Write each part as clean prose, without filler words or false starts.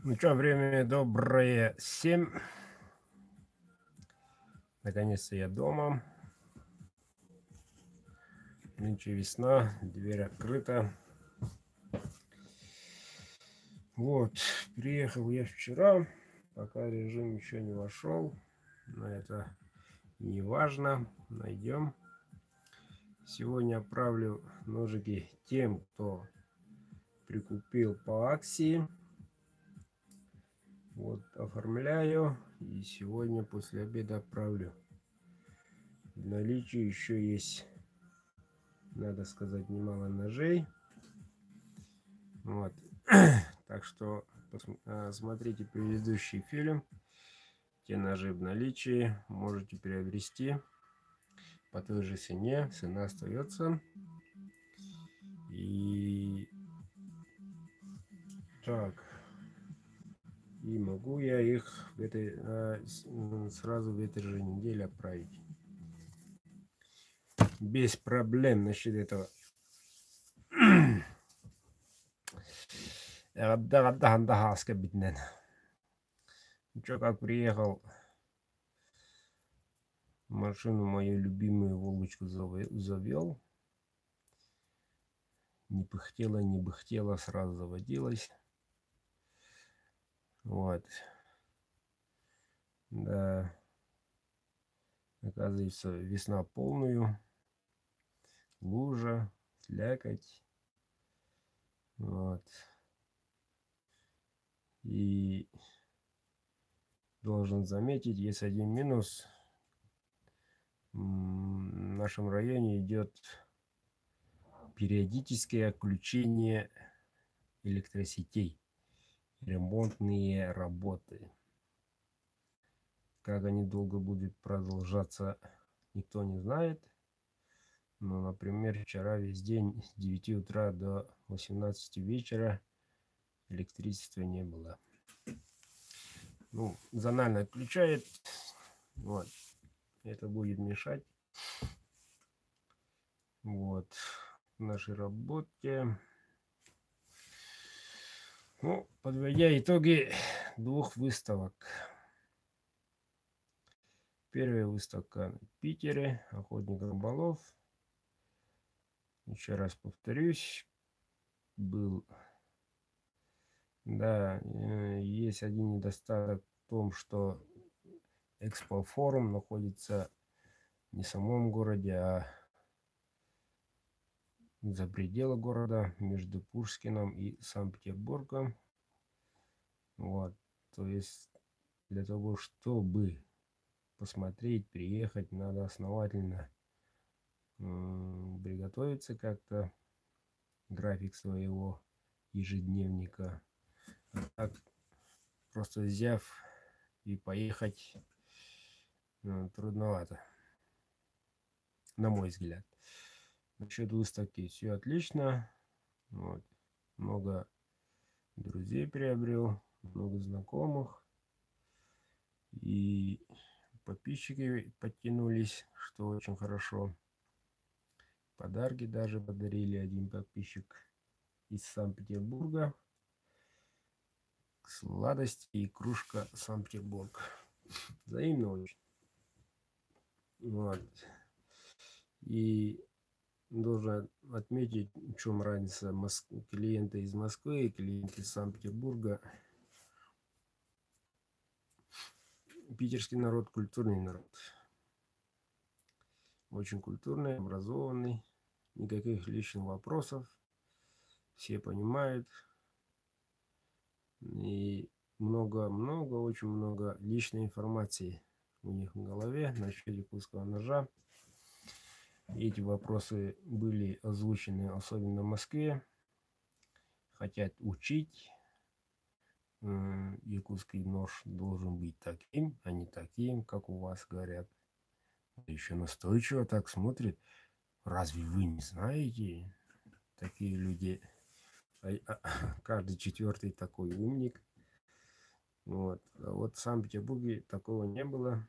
Ну что, время доброе 7. Наконец-то я дома. Нынче весна, дверь открыта. Вот, приехал я вчера, пока режим еще не вошел. Но это не важно, найдем. Сегодня отправлю ножики тем, кто прикупил по акции. Вот, оформляю. И сегодня после обеда отправлю. В наличии еще есть, надо сказать, немало ножей. Вот. Так что смотрите предыдущий фильм. Те ножи в наличии можете приобрести по той же цене. Цена остается. И так. И могу я их в этой, сразу в этой же неделе отправить. Без проблем насчет этого. Что, как приехал, машину мою любимую Волгочку завел. Не пыхтела, не быхтела, сразу заводилась. Вот. Да. Оказывается, весна полную. Лужа, слякоть. Вот. И должен заметить, есть один минус. В нашем районе идет периодическое отключение электросетей. Ремонтные работы. Как они долго будут продолжаться, никто не знает. Но, например, вчера весь день с 9 утра до 18 вечера электричества не было. Ну, зонально отключает. Вот. Это будет мешать. Вот. В нашей работе. Ну, подводя итоги двух выставок. Первая выставка в Питере. Охотник рыболов. Еще раз повторюсь. Был. Да, есть один недостаток в том, что экспофорум находится не в самом городе, а за пределы города, между Пушкиным и Санкт-Петербургом. Вот, то есть для того, чтобы посмотреть, приехать, надо основательно приготовиться как-то, график своего ежедневника. А так, просто взяв и поехать, трудновато, на мой взгляд. Насчет выставки все отлично. Вот. Много друзей приобрел, много знакомых. И подписчики подтянулись, что очень хорошо. Подарки даже подарили один подписчик из Санкт-Петербурга. Сладости и кружка Санкт-Петербург. Взаимно очень. Вот. И должен отметить, в чем разница клиента из Москвы и клиента из Санкт-Петербурга. Питерский народ культурный народ. Очень культурный, образованный. Никаких лишних вопросов. Все понимают. И много, очень много личной информации у них в голове насчет якутского ножа. И эти вопросы были озвучены особенно в Москве. Хотят учить. Якутский нож должен быть таким, а не таким, как у вас говорят. Еще настойчиво так смотрит. Разве вы не знаете? Такие люди. Каждый четвертый такой умник. Вот. А вот в Санкт-Петербурге такого не было.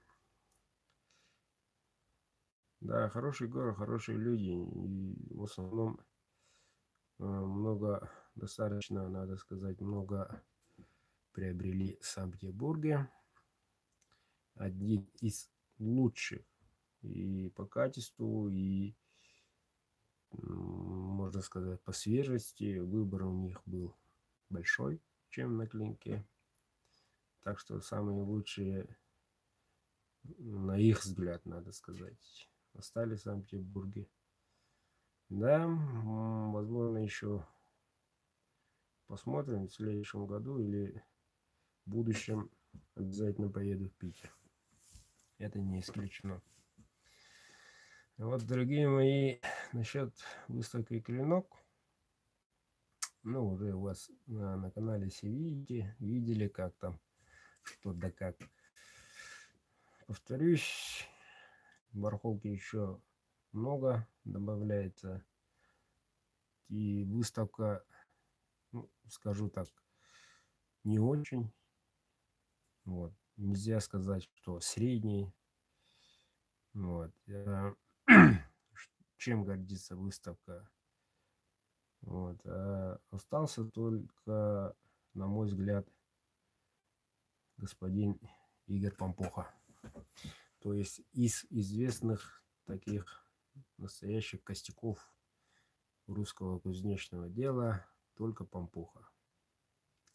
Да, хороший город, хорошие люди. И в основном много, достаточно, надо сказать, много приобрели в Санкт-Петербурге. Один из лучших и по качеству, и, можно сказать, по свежести. Выбор у них был большой, чем на клинике. Так что самые лучшие, на их взгляд, надо сказать, остались в Санкт-Петербурге. Да, возможно, еще посмотрим в следующем году или в будущем обязательно поеду в Питер. Это не исключено. Вот, дорогие мои, насчет выставки «Клинок». Ну, уже у вас на канале все видели, как там, что да как. Повторюсь, барахолки еще много добавляется. И выставка, ну, скажу так, не очень. Вот. Нельзя сказать, что средний. Вот. Чем гордится выставка? Вот. А остался только, на мой взгляд, господин Игорь Пампоха. То есть из известных таких настоящих костяков русского кузнечного дела только Пампоха.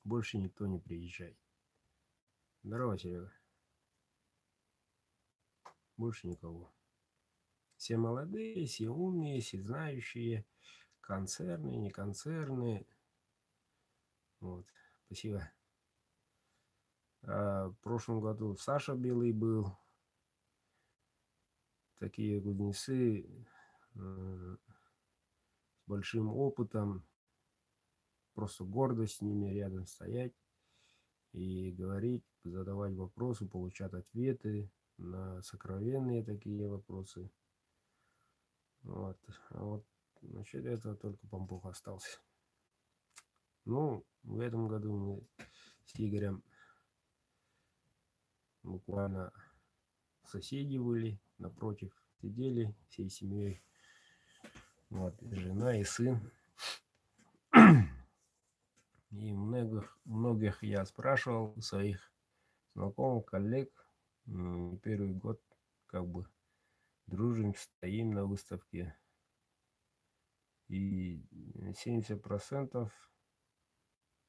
Больше никто не приезжает. Здорово, Серега. Больше никого. Все молодые, все умные, все знающие. Концерны, не концерны. Вот. Спасибо. В прошлом году Саша Белый был. Такие кузнецы с большим опытом. Просто гордость с ними рядом стоять и говорить, задавать вопросы, получать ответы на сокровенные такие вопросы. Вот. А вот насчет этого только Пампух остался. Ну, в этом году мы с Игорем буквально соседи были, напротив сидели всей семьей. Вот, жена и сын. И многих я спрашивал, своих знакомых, коллег. Первый год как бы дружим, стоим на выставке. И 70%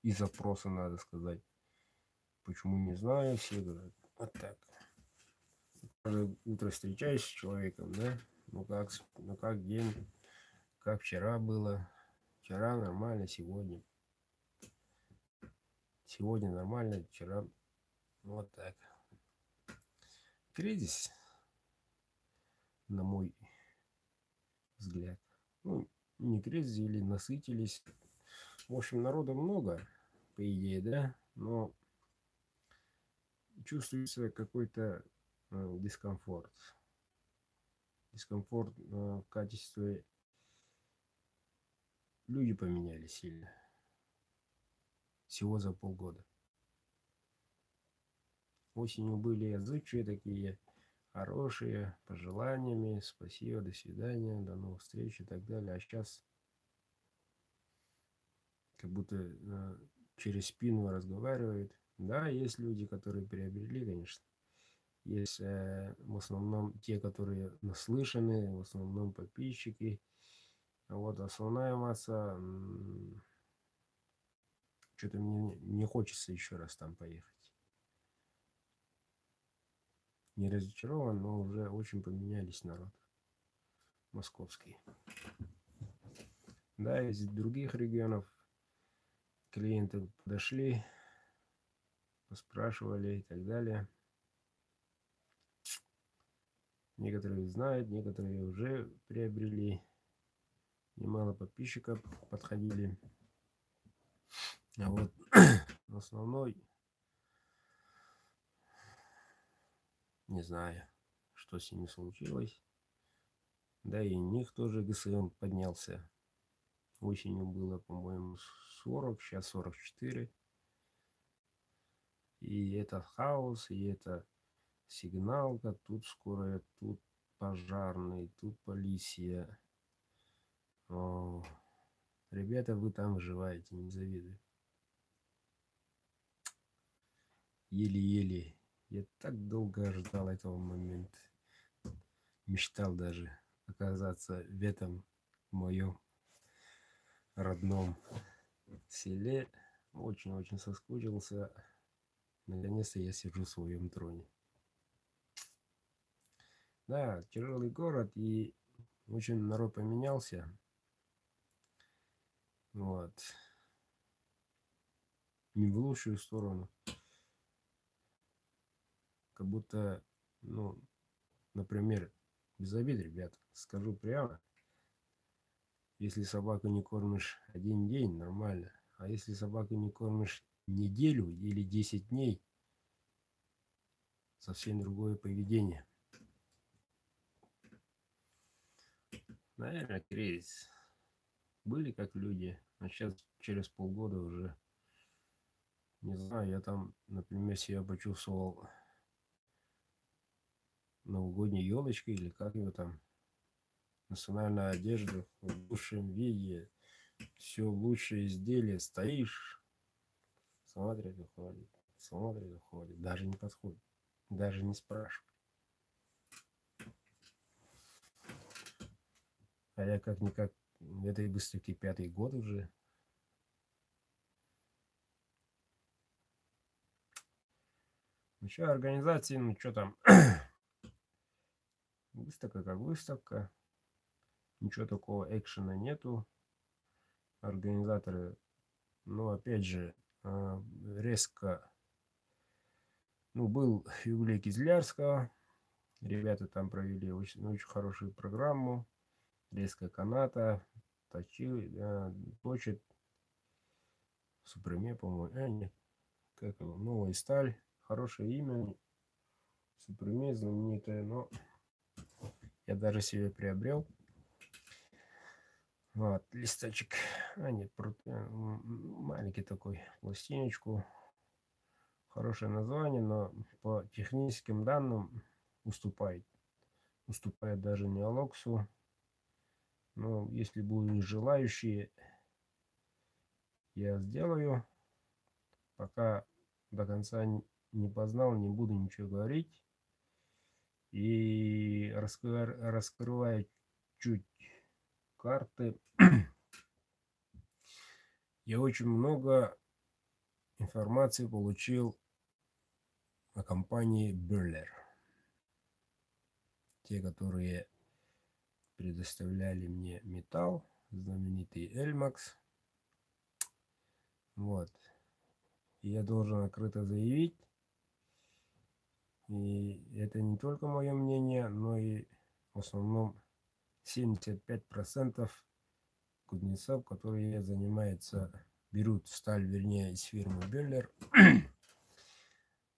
и запроса, надо сказать. Почему, не знаю, все говорят, вот так. Каждое утро встречаюсь с человеком, да? Ну как день, как вчера было. Вчера нормально, сегодня. Сегодня нормально, вчера вот так. Кризис, на мой взгляд. Ну, не кризис, или насытились. В общем, народа много, по идее, да? Но чувствуется какой-то дискомфорт. Дискомфорт в качестве... Люди поменялись сильно. Всего за полгода. Осенью были отзывчивые такие, хорошие, пожеланиями, спасибо, до свидания, до новых встреч и так далее. А сейчас как будто через спину разговаривают. Да, есть люди, которые приобрели, конечно. Есть в основном те, которые наслышаны, в основном подписчики. А вот основная масса, что-то мне не хочется еще раз там поехать. Не разочарован, но уже очень поменялись народ московский. Да, из других регионов клиенты подошли, поспрашивали и так далее. Некоторые знают, некоторые уже приобрели. Немало подписчиков подходили. А вот основной, не знаю, что с ними случилось. Да и у них тоже ГСМ поднялся. Осенью было, по-моему, 40, сейчас 44. И это хаос, и это сигналка. Тут скорая, тут пожарный, тут полиция. О, ребята, вы там выживаете, не завидую. еле-еле. Я так долго ждал этого момента. Мечтал даже оказаться в этом моем родном селе. Очень-очень соскучился. Наконец-то я сижу в своем троне. Да, тяжелый город, и очень народ поменялся. Вот. Не в лучшую сторону. Как будто, ну, например, без обид, ребят, скажу прямо, если собаку не кормишь один день, нормально. А если собаку не кормишь неделю или 10 дней, совсем другое поведение. Наверное, кризис. Были как люди, а сейчас через полгода уже, не знаю, я там, например, себя почувствовал новогодней елочкой или как его там, национальная одежда в лучшем виде, все лучшее изделие, стоишь, смотрит, уходит, смотрит, уходит, даже не подходит, даже не спрашивает. А я как-никак в этой выставке 5-й год уже. Еще организации, ну что там, выставка как выставка, ничего такого экшена нету. Организаторы, ну опять же, резко, ну был юбилей Кизлярского, ребята там провели очень хорошую программу, резко каната, точит, Супреме, по-моему, нет, как его, Новая Сталь, хорошее имя, Супреме знаменитое, но я даже себе приобрел. Вот, листочек, нет, маленький такой, пластиночку, хорошее название, но по техническим данным уступает. Уступает даже не Алоксу. Но если будут желающие, я сделаю. Пока до конца не познал, не буду ничего говорить. И раскрывая чуть карты, я очень много информации получил о компании Böhler. Те, которые предоставляли мне металл, знаменитый Elmax. Вот. И я должен открыто заявить, и это не только мое мнение, но и в основном 75% кузнецов, которые занимаются, берут сталь, вернее, из фирмы Böhler,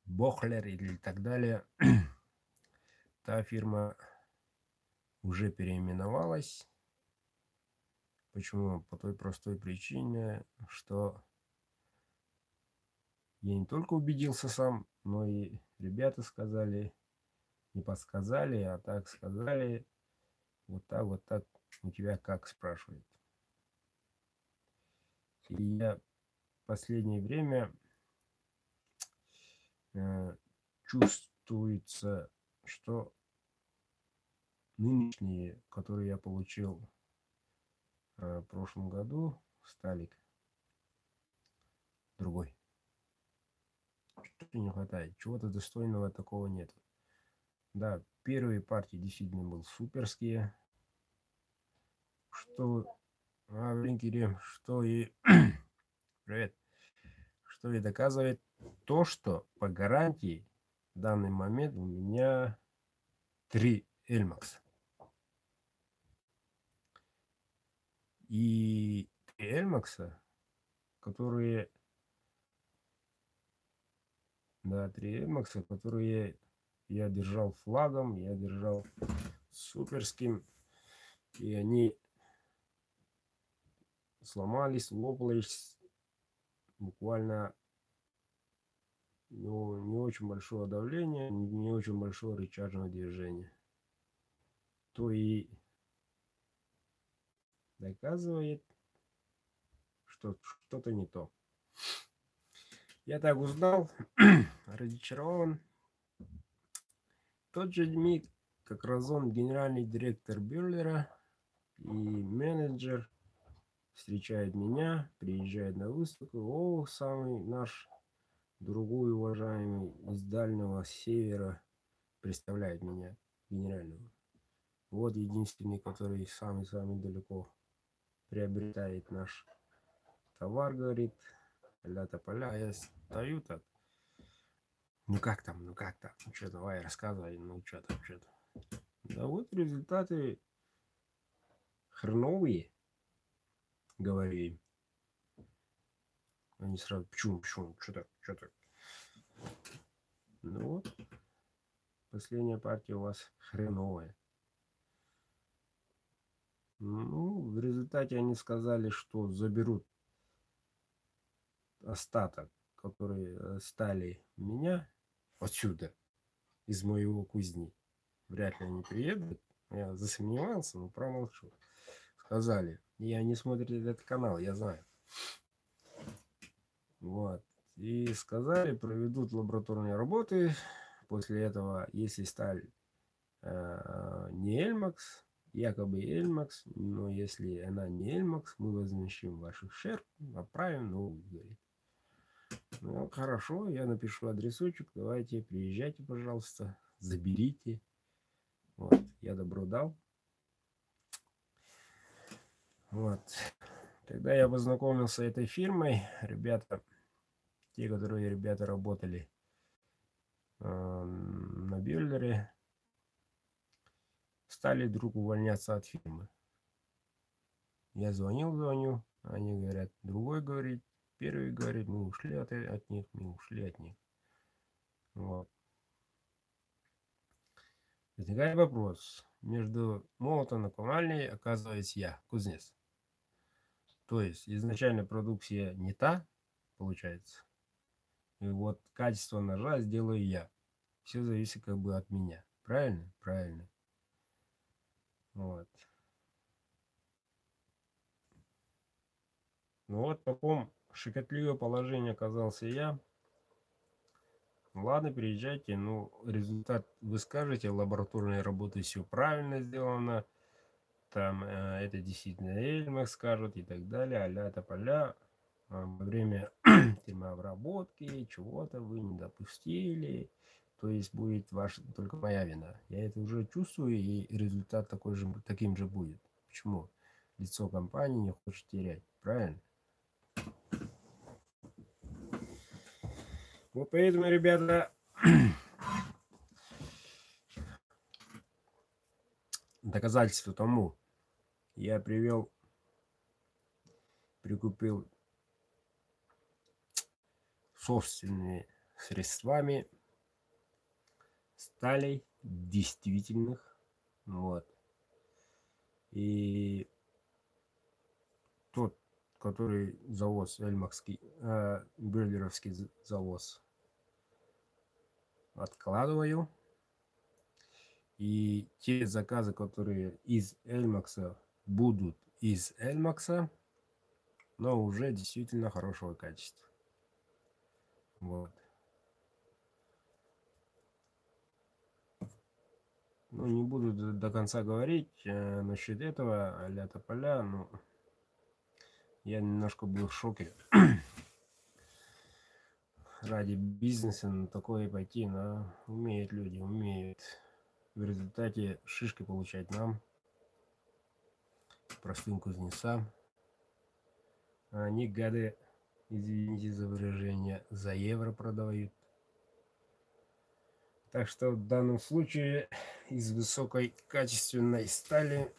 Бохлер или так далее. Та фирма уже переименовалась. Почему? По той простой причине, что я не только убедился сам, но и ребята сказали, не подсказали, а так сказали, вот так, у тебя как, спрашивает. И я в последнее время чувствуется, что нынешние, которые я получил в прошлом году, сталик другой. Что-то не хватает, чего-то достойного такого нет. Да, первые партии действительно был суперские. Что, блин, Кирилл, что и... Привет. Что и доказывает то, что по гарантии в данный момент у меня 3 Эльмакса. И 3 Эльмакса, которые... Да, 3 Эльмакса, которые я держал флагом, я держал суперским. И они сломались, лопались буквально, ну, не очень большое давление, не очень большое рычажное движение. То и доказывает, что что-то не то. Я так узнал, разочарован. Тот же миг, как Разон, генеральный директор Бюллера и менеджер, встречает меня, приезжает на выставку. О, самый наш другой уважаемый из Дальнего Севера представляет меня, генерального. Вот единственный, который самый-самый далеко приобретает наш товар, говорит, ля-тополя. А я стою так. Ну как там, ну как там? Ну что, давай рассказывай, ну что там, что там. Да вот результаты хреновые, говорю им. Они сразу, почему, что так, что так. Ну вот, последняя партия у вас хреновая. Ну, в результате они сказали, что заберут остаток, который стали меня отсюда, из моего кузни. Вряд ли они приедут. Я засомневался, но промолчу. Сказали. И они смотрят этот канал, я знаю. Вот. И сказали, проведут лабораторные работы. После этого, если сталь не Эльмакс, якобы Эльмакс, но если она не Эльмакс, мы возмещим ваш ущерб, отправим, ну, говорит. Ну, хорошо, я напишу адресочек, давайте, приезжайте, пожалуйста, заберите. Вот, я добро дал. Вот. Когда я познакомился с этой фирмой, ребята, те, которые ребята работали на Бюллере, стали вдруг увольняться от фирмы. Я звоню, они говорят, другой говорит, первый говорит, мы ушли от них, мы ушли от них. Вот. Возникает вопрос. Между молотом и наковальней оказываюсь я, кузнец. То есть изначально продукция не та, получается. И вот качество ножа сделаю я. Все зависит как бы от меня. Правильно? Правильно. Вот. Ну вот в таком щекотливом положении оказался я. Ладно, приезжайте, ну результат вы скажете, лабораторные работы все правильно сделано, там это действительно Эльмак скажут и так далее, а-ля тополя. Во время термообработки чего-то вы не допустили, то есть будет только моя вина. Я это уже чувствую, и результат таким же будет. Почему? Лицо компании не хочет терять, правильно? Вот поэтому, ребята, доказательство тому я прикупил собственными средствами сталей действительных. Вот. И тот, который завоз эльмакский, бюллеровский завоз, откладываю. И те заказы, которые из Эльмакса, будут из Эльмакса, но уже действительно хорошего качества. Вот. Ну, не буду до конца говорить насчет этого, а-ля тополя, но я немножко был в шоке. Ради бизнеса на такое пойти, но умеют люди, умеют. В результате шишки получать нам, простым кузнецам. А они, гады, извините за выражение, за евро продают. Так что в данном случае из высокой качественной стали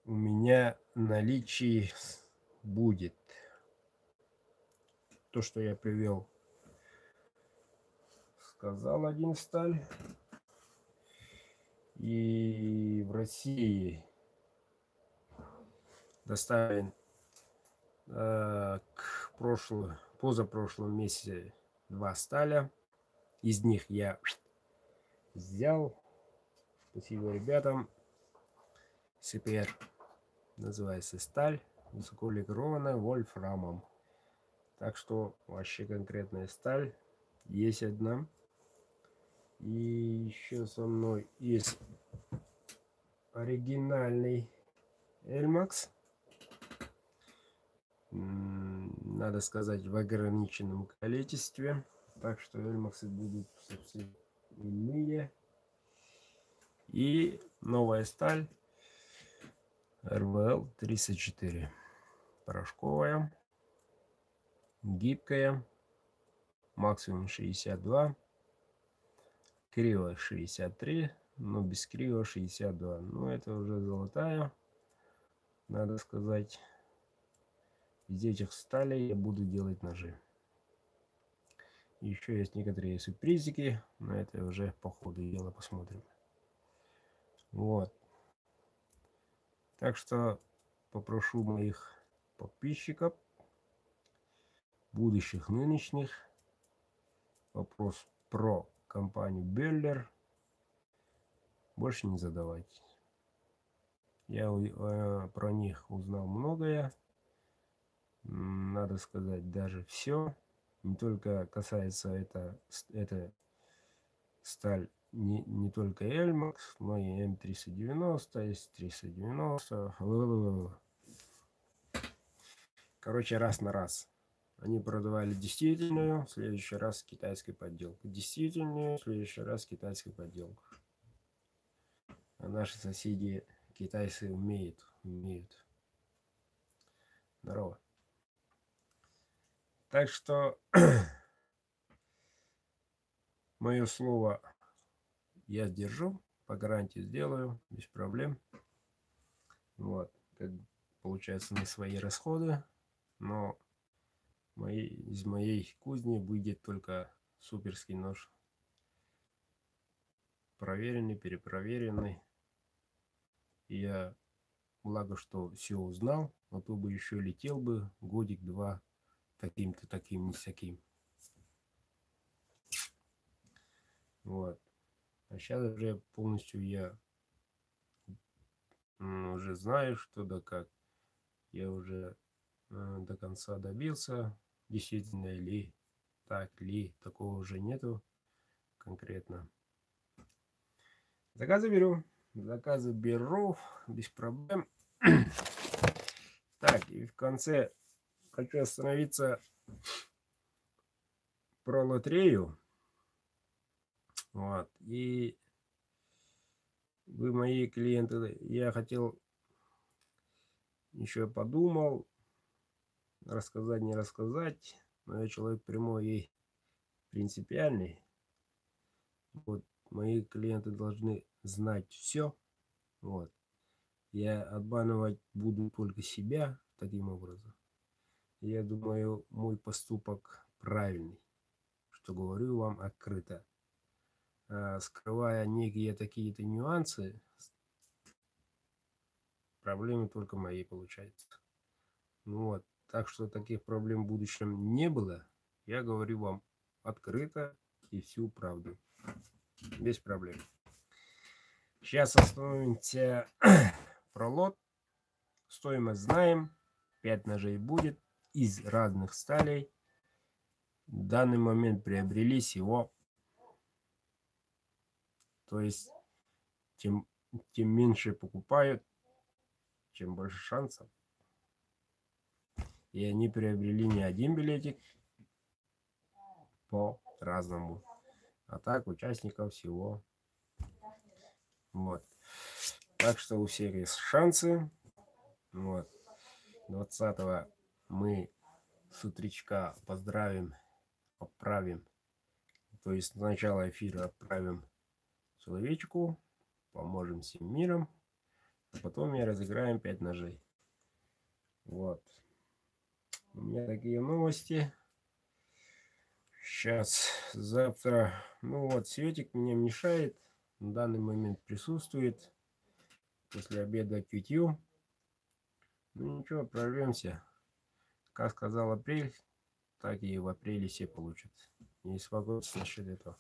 у меня наличие будет. То, что я привел, сказал один сталь. И в России доставлен к позапрошлом месяце 2 сталя. Из них я взял. Спасибо ребятам. СПР называется сталь, высоколегированная вольфрамом. Так что вообще конкретная сталь есть одна. И еще со мной есть оригинальный Эльмакс. Надо сказать, в ограниченном количестве. Так что Эльмаксы будут совсем иные. И новая сталь РВЛ 34. Порошковая. Гибкая. Максимум 62. Криво 63. Но без крива 62. Ну, это уже золотая. Надо сказать. Из этих сталей я буду делать ножи. Еще есть некоторые сюрпризики. Но это уже по ходу дела посмотрим. Вот. Так что попрошу моих подписчиков, будущих, нынешних, вопрос про компанию Беллер больше не задавать. Я про них узнал многое. Надо сказать, даже все. Не только касается это сталь не только Эльмакс, но и М390, С390. Короче, раз на раз. Они продавали действительную, в следующий раз китайской подделку. Действительную, в следующий раз китайской подделку. А наши соседи, китайцы, умеют. Здорово. Так что мое слово я сдержу, по гарантии сделаю, без проблем. Вот, как получается, на свои расходы, но из моей кузни выйдет только суперский нож. Проверенный, перепроверенный. И я, благо, что все узнал, а то бы еще летел бы годик-два таким-то, таким, не всяким. Вот. А сейчас уже полностью я уже знаю, что да как. Я уже до конца добился, действительно ли так, ли такого уже нету конкретно. Заказы беру без проблем. Так, и в конце хочу остановиться про лотерею. Вот. И вы мои клиенты, я хотел, еще подумал, рассказать, не рассказать, но я человек прямой и принципиальный. Вот, мои клиенты должны знать все. Вот. Я обманывать буду только себя таким образом. Я думаю, мой поступок правильный, что говорю вам открыто. Скрывая некие такие-то нюансы, проблемы только мои получаются. Ну вот, так что таких проблем в будущем не было. Я говорю вам открыто и всю правду. Без проблем. Сейчас остановимся про лот. Стоимость знаем. 5 ножей будет из разных сталей. В данный момент приобрели всего. То есть, тем меньше покупают, чем больше шансов. И они приобрели не один билетик по-разному. А так участников всего. Вот. Так что у всех есть шансы. Вот. 20-го мы с утречка поздравим, отправим. То есть с начала эфира отправим человечку. Поможем всем миром. А потом я разыграем 5 ножей. Вот. У меня такие новости. Сейчас, завтра. Ну вот, Светик мне мешает. В данный момент присутствует. После обеда к питью. Ну ничего, прорвемся. Как сказал апрель, так и в апреле все получат. Не беспокойтесь насчет этого.